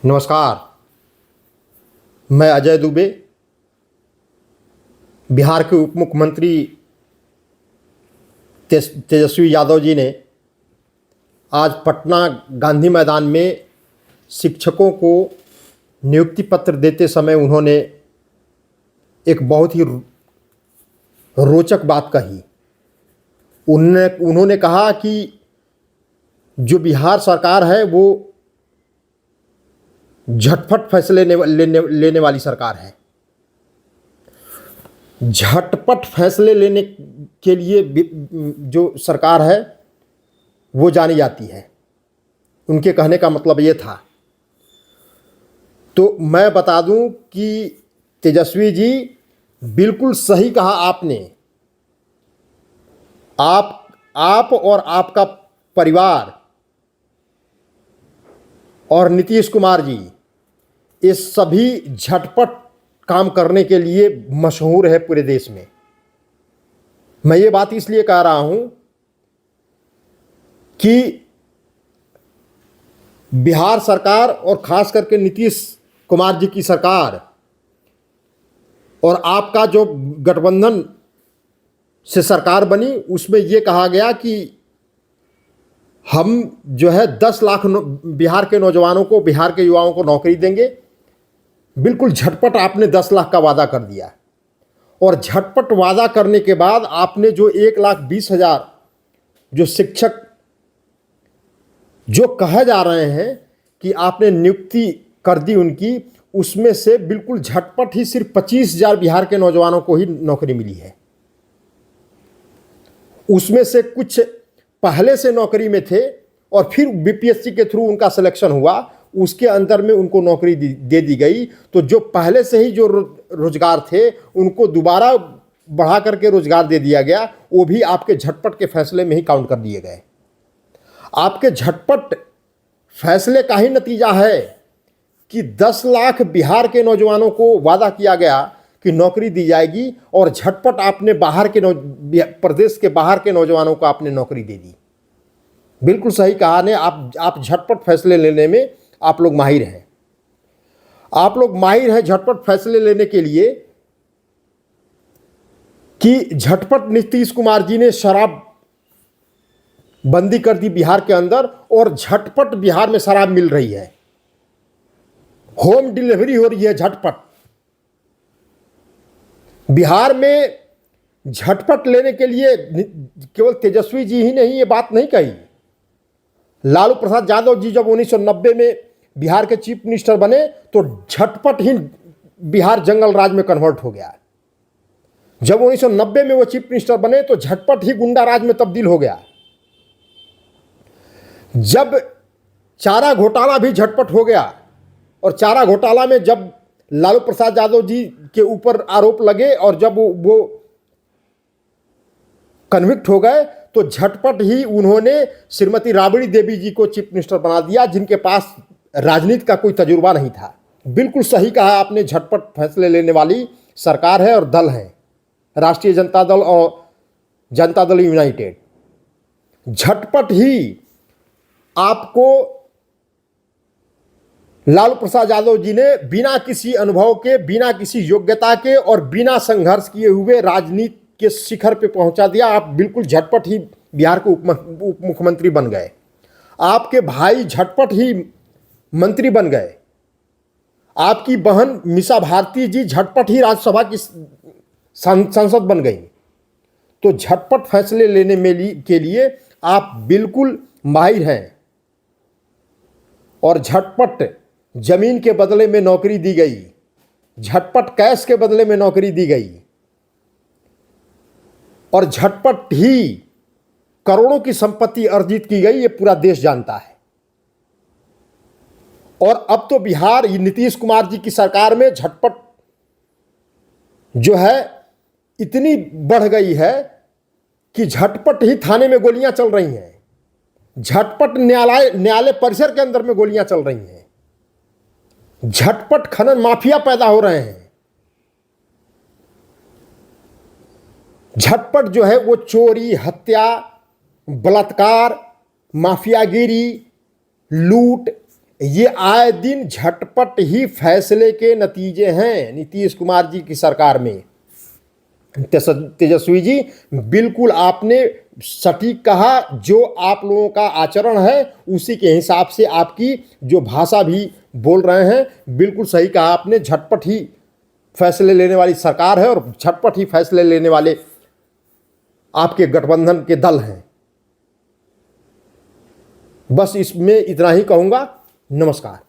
नमस्कार। मैं अजय दुबे, बिहार के उप मुख्यमंत्री तेजस्वी यादव जी ने आज पटना गांधी मैदान में शिक्षकों को नियुक्ति पत्र देते समय उन्होंने एक बहुत ही रोचक बात कही। उन्होंने कहा कि जो बिहार सरकार है वो झटपट फैसले लेने वाली सरकार है। झटपट फैसले लेने के लिए जो सरकार है वो जानी जाती है। उनके कहने का मतलब ये था। तो मैं बता दूं कि तेजस्वी जी बिल्कुल सही कहा आपने। आप और आपका परिवार और नीतीश कुमार जी ये सभी झटपट काम करने के लिए मशहूर है पूरे देश में। मैं ये बात इसलिए कह रहा हूं कि बिहार सरकार और खास करके नीतीश कुमार जी की सरकार और आपका जो गठबंधन से सरकार बनी उसमें ये कहा गया कि हम जो है 10 लाख बिहार के नौजवानों को, बिहार के युवाओं को नौकरी देंगे। बिल्कुल झटपट आपने 10 लाख का वादा कर दिया और झटपट वादा करने के बाद आपने जो 1,20,000 जो शिक्षक जो कहे जा रहे हैं कि आपने नियुक्ति कर दी उनकी, उसमें से बिल्कुल झटपट ही सिर्फ 25,000 बिहार के नौजवानों को ही नौकरी मिली है। उसमें से कुछ पहले से नौकरी में थे और फिर बीपीएससी के थ्रू उनका सिलेक्शन हुआ, उसके अंदर में उनको नौकरी दे दी गई। तो जो पहले से ही जो रोजगार थे उनको दोबारा बढ़ा करके रोजगार दे दिया गया। वो भी आपके झटपट के फैसले में ही काउंट कर दिए गए। आपके झटपट फैसले का ही नतीजा है कि 10 लाख बिहार के नौजवानों को वादा किया गया कि नौकरी दी जाएगी और झटपट आपने प्रदेश के बाहर के नौजवानों को आपने नौकरी दे दी। बिल्कुल सही कहा ने। आप झटपट फैसले लेने में आप लोग माहिर हैं। आप लोग माहिर हैं झटपट फैसले लेने के लिए कि झटपट नीतीश कुमार जी ने शराब बंदी कर दी बिहार के अंदर और झटपट बिहार में शराब मिल रही है, होम डिलीवरी हो रही है झटपट। बिहार में झटपट लेने के लिए केवल तेजस्वी जी ही नहीं ये बात नहीं कही। लालू प्रसाद यादव जी जब 1990 में बिहार के चीफ मिनिस्टर बने तो झटपट ही बिहार जंगल राज में कन्वर्ट हो गया। जब 1990 में वो चीफ मिनिस्टर बने तो झटपट ही गुंडा राज में तब्दील हो गया। जब चारा घोटाला भी झटपट हो गया और चारा घोटाला में जब लालू प्रसाद यादव जी के ऊपर आरोप लगे और जब वो कन्विक्ट हो गए तो झटपट ही उन्होंने श्रीमती राबड़ी देवी जी को चीफ मिनिस्टर बना दिया, जिनके पास राजनीति का कोई तजुर्बा नहीं था। बिल्कुल सही कहा आपने। झटपट फैसले लेने वाली सरकार है और दल है, राष्ट्रीय जनता दल और जनता दल यूनाइटेड। झटपट ही आपको लालू प्रसाद यादव जी ने बिना किसी अनुभव के, बिना किसी योग्यता के और बिना संघर्ष किए हुए राजनीति के शिखर पे पहुंचा दिया। आप बिल्कुल झटपट ही बिहार के उप मुख्यमंत्री बन गए। आपके भाई झटपट ही मंत्री बन गए। आपकी बहन मीसा भारती जी झटपट ही राज्यसभा की सांसद बन गई। तो झटपट फैसले लेने में के लिए आप बिल्कुल माहिर हैं और झटपट जमीन के बदले में नौकरी दी गई, झटपट कैश के बदले में नौकरी दी गई और झटपट ही करोड़ों की संपत्ति अर्जित की गई। ये पूरा देश जानता है। और अब तो बिहार नीतीश कुमार जी की सरकार में झटपट जो है इतनी बढ़ गई है कि झटपट ही थाने में गोलियां चल रही हैं, झटपट न्यायालय परिसर के अंदर में गोलियां चल रही हैं, झटपट खनन माफिया पैदा हो रहे हैं, झटपट जो है वो चोरी, हत्या, बलात्कार, माफियागिरी, लूट, ये आए दिन झटपट ही फैसले के नतीजे हैं नीतीश कुमार जी की सरकार में। तेजस्वी जी, बिल्कुल आपने सटीक कहा। जो आप लोगों का आचरण है उसी के हिसाब से आपकी जो भाषा भी बोल रहे हैं, बिल्कुल सही कहा आपने। झटपट ही फैसले लेने वाली सरकार है और झटपट ही फैसले लेने वाले आपके गठबंधन के दल हैं। बस इसमें इतना ही कहूँगा। नमस्कार।